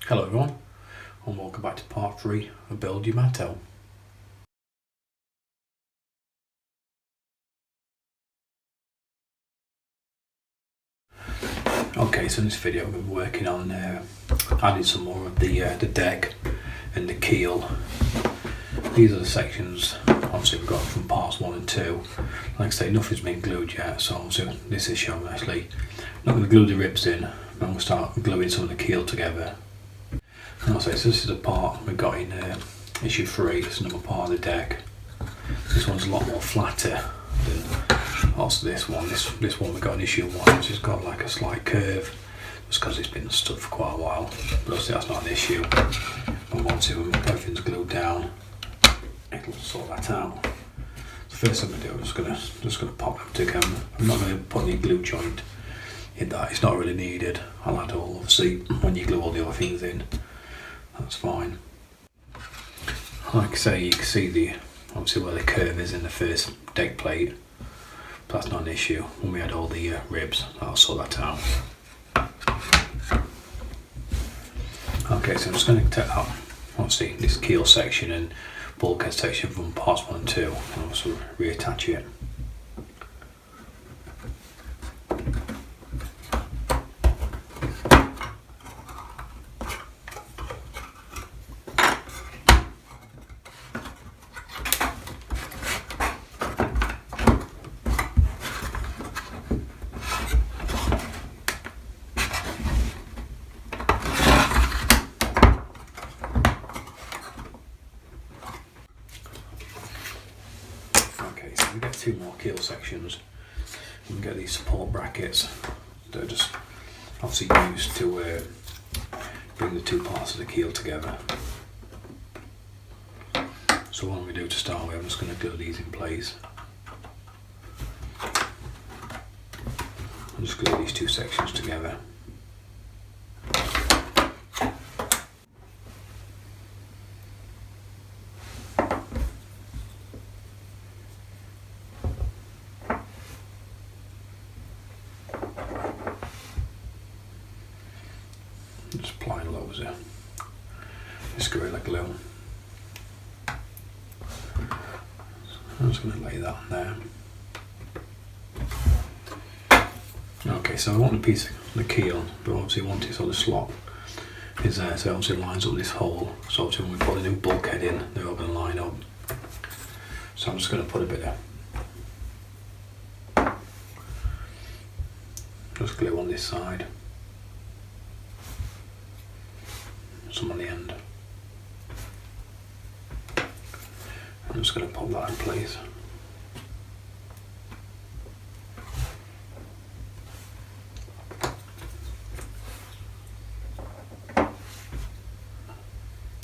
Hello everyone, and welcome back to part 3 of Build Yamato. Okay, so in this video we're working on adding some more of the deck and the keel. These are the sections obviously we've got from parts 1 and 2. Like I say, nothing's been glued yet, so obviously this is showing actually. I'm not going to glue the ribs in, I'm going to start gluing some of the keel together. And I'll say, so this is a part we got in issue 3, it's another part of the deck. This one's a lot more flatter than also this one. This one we got in issue 1, which has got like a slight curve, just because it's been stood for quite a while. But obviously that's not an issue. And once everything's glued down, it'll sort that out. The first thing we do, I'm just gonna pop them together. I'm not going to put any glue joint in that. It's not really needed. I'll add all, obviously when you glue all the other things in. That's fine. Like I say, you can see obviously where the curve is in the first deck plate. But that's not an issue. When we add all the ribs, I'll sort that out. Okay, so I'm just going to take out obviously this keel section and bulkhead section from parts 1 and 2 and also reattach it. We get 2 more keel sections. We can get these support brackets that are just obviously used to bring the 2 parts of the keel together. So what I'm going to do to start with, I'm just going to glue these in place. I'll just glue these 2 sections together. Just applying loads of this Gorilla Glue. I'm just going to lay that on there. Okay, so I want a piece of the keel, but obviously I want it so the slot is there, so it obviously lines up this hole. So obviously when we put the new bulkhead in, they're all going to line up. So I'm just going to put a bit of just glue on this side. Some on the end. I'm just going to pop that in place.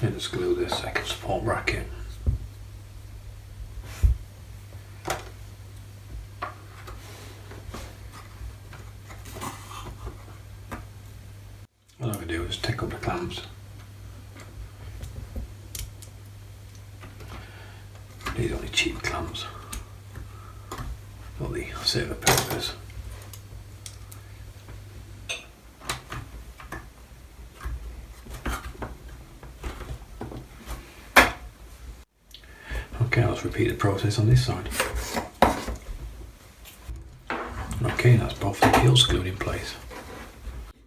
And just glue this second support bracket. What I'm going to do is take up the clamps. These are only cheap clamps, but they serve a purpose. Okay, let's repeat the process on this side. Okay, that's both the keels glued in place.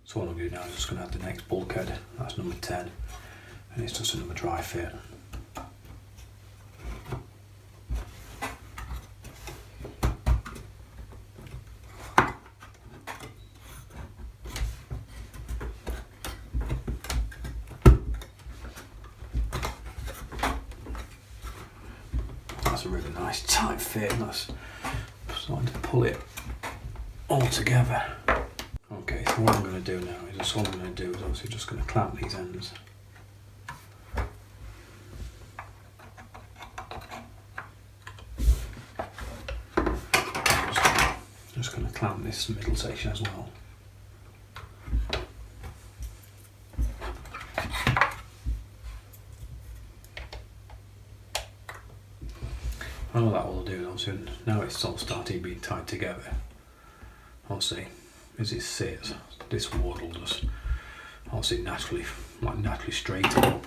So what I'm going to do now is just going to add the next bulkhead, that's number 10, and it's just another dry fit. That's a really nice tight fit, and that's starting to pull it all together. Okay, so what I'm going to do now is all I'm going to do is obviously just going to clamp these ends. Just going to clamp this middle section as well. And all that will do, obviously, now it's all starting being tied together. Obviously, as it sits, this ward will just obviously naturally straight up.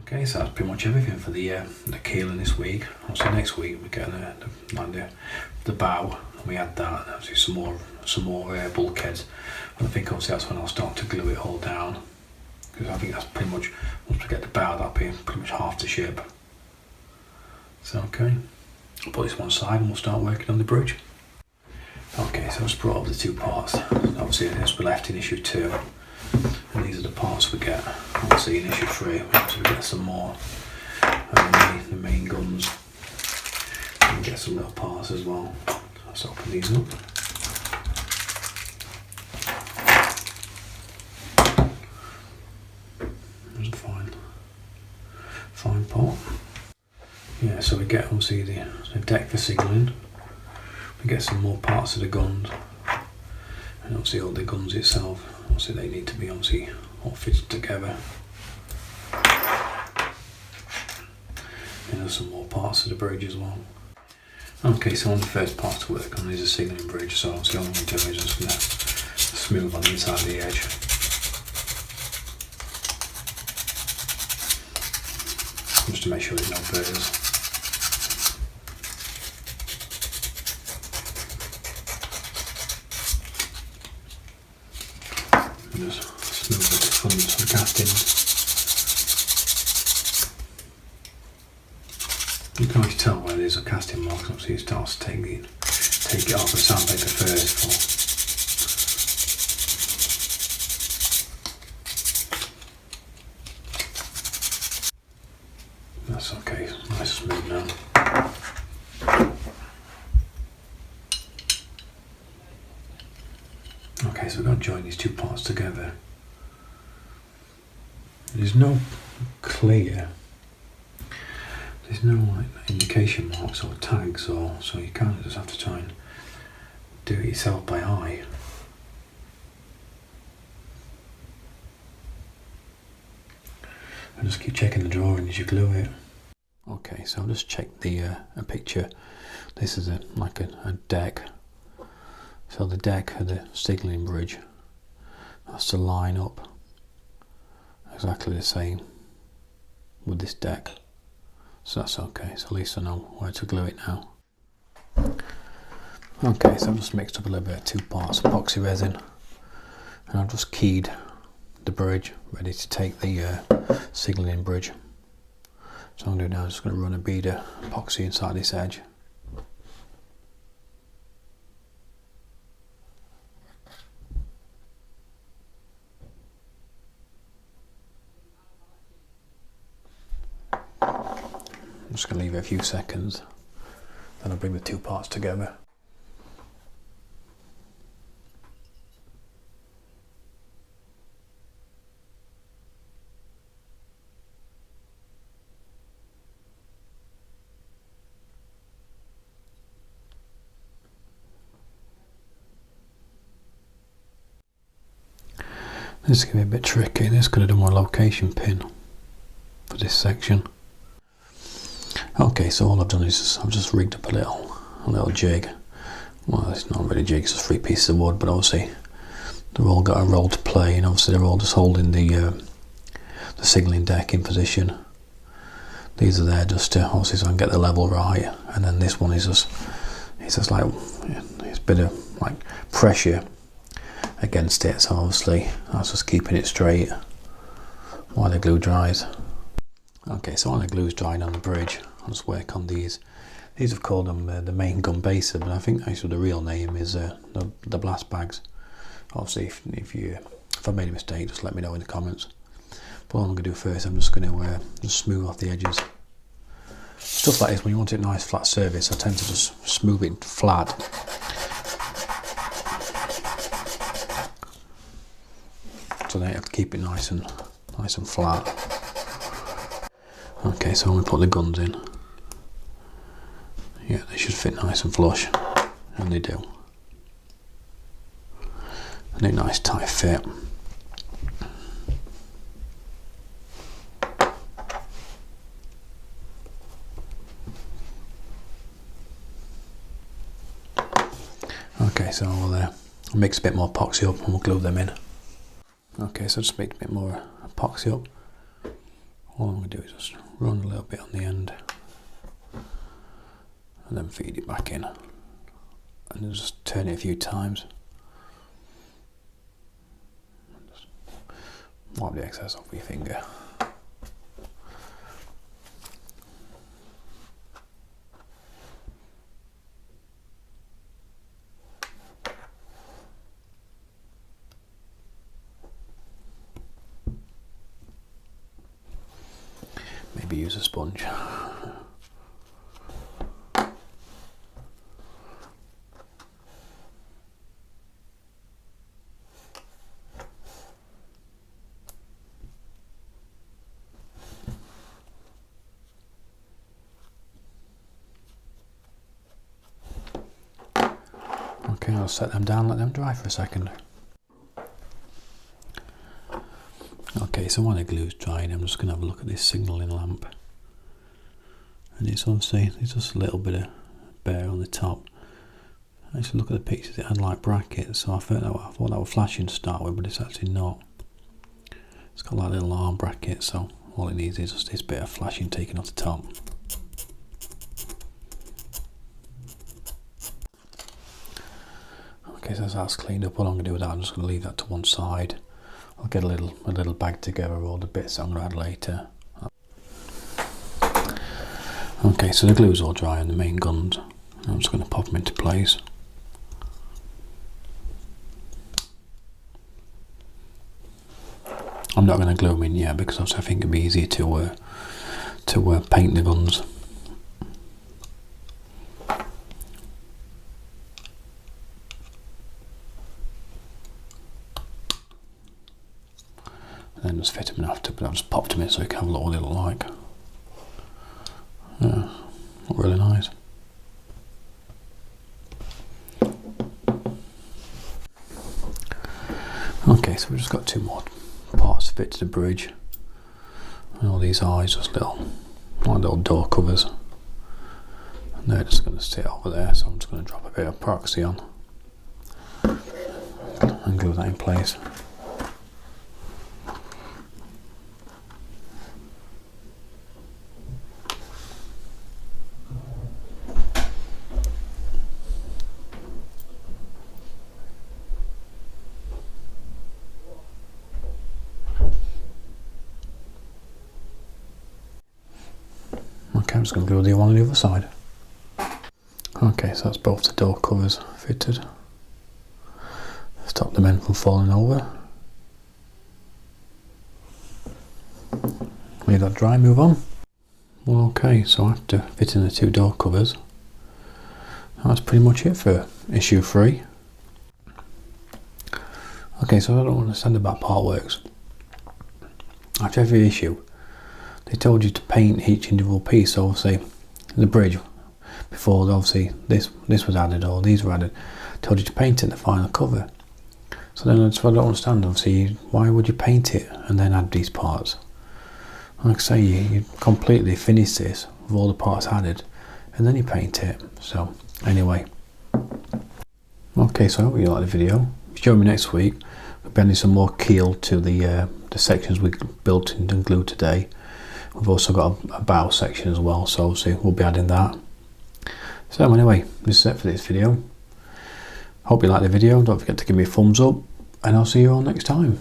Okay, so that's pretty much everything for the keeling this week. Obviously next week we're getting the bow, and we add that, and obviously some more bulkheads. And I think obviously that's when I'll start to glue it all down, because I think that's pretty much, once we get the bow, that'll be pretty much half the ship. So okay, I'll put this one side and we'll start working on the bridge. Okay, so I just brought up the two parts. Obviously this we left in issue 2. And these are the parts we get, obviously in issue 3, we get some more, and the main guns, and we get some little parts as well. Let's open these up. There's a fine part. Yeah, so we get obviously the deck for signalling, we get some more parts of the guns, and obviously all the guns itself. Obviously they need to be obviously all fitted together. And there's some more parts of the bridge as well. Okay, so on the first part to work on is a signalling bridge, so obviously all I'm going to do is just going to smooth on the inside of the edge. Just to make sure there's no burrs. Just smooth the fronts and castings. You can always tell where there's a casting mark, obviously it starts to take it off the sandpaper first. That's okay, nice and smooth now. Okay, so we're going to join these two parts together. There's no like indication marks or tags, so you kind of just have to try and do it yourself by eye. And just keep checking the drawing as you glue it. Okay, so I'll just check a picture. This is like a deck. So the deck of the signalling bridge has to line up exactly the same with this deck. So that's okay, so at least I know where to glue it now. Okay, so I've just mixed up a little bit of 2 parts epoxy resin, and I've just keyed the bridge, ready to take the signalling bridge. So I'm going to do now, I'm just going to run a bead of epoxy inside this edge. I'm just going to leave it a few seconds, then I'll bring the 2 parts together. This is going to be a bit tricky. This could have done my location pin for this section. Okay, so all I've done is I've just rigged up a little jig. Well, it's not really a jig, it's just 3 pieces of wood, but obviously they've all got a role to play, and obviously they're all just holding the signalling deck in position. These are there just to obviously so I can get the level right, and then this one is just like it's a bit of like pressure against it, so obviously that's just keeping it straight while the glue dries. Okay, so while the glue's drying on the bridge, I'll just work on these. These have called them the main gun baser, but I think actually the real name is the blast bags. Obviously, if I made a mistake, just let me know in the comments. But what I'm going to do first, I'm just going to just smooth off the edges. Stuff like this, when you want it nice flat surface, I tend to just smooth it flat. So then you have to keep it nice and flat. Okay, so when we put the guns in, yeah, they should fit nice and flush, and they do. And a nice tight fit. Okay, so I'll mix a bit more epoxy up and we'll glue them in. Okay, so just make a bit more epoxy up. All I'm going to do is just run a little bit on the end and then feed it back in, and then just turn it a few times. Just wipe the excess off with your finger. Maybe use a sponge. Okay, I'll set them down, let them dry for a second. Okay, so while the glue's drying, I'm just going to have a look at this signalling lamp. And it's obviously, there's just a little bit of bare on the top. I used to look at the pictures, it had like brackets, so I thought that was flashing to start with, but it's actually not. It's got like little arm brackets, so all it needs is just this bit of flashing taken off the top. Okay, so that's cleaned up. All I'm going to do with that, I'm just going to leave that to one side. I'll get a little bag together of all the bits I'm going to add later. Okay, so the glue's all dry on the main guns. I'm just going to pop them into place. I'm not going to glue them in yet because I think it'd be easier to paint the guns. And then just fit them in after, but I've just popped them in so you can have a look what they look like. Yeah, look really nice. Okay, so we've just got two more parts to fit to the bridge. And all these eyes, just little door covers. And they're just going to sit over there, so I'm just going to drop a bit of epoxy on and glue that in place. Okay, I'm just going to glue the one on the other side. Okay, so that's both the door covers fitted. Stop the men from falling over. Leave that dry, move on. Well, okay, so after fitting the two door covers, that's pretty much it for issue 3. Okay, so I don't understand about part works. After every issue, they told you to paint each individual piece. So obviously, the bridge, before obviously this was added or these were added, told you to paint it in the final cover. So then I don't understand, obviously, why would you paint it and then add these parts? Like I say, you completely finish this with all the parts added and then you paint it. So anyway, okay, so I hope you like the video. Join me next week. We'll be adding some more keel to the sections we built and glued today. We've also got a bow section as well, so obviously we'll be adding that. So anyway, this is it for this video. Hope you like the video. Don't forget to give me a thumbs up, and I'll see you all next time.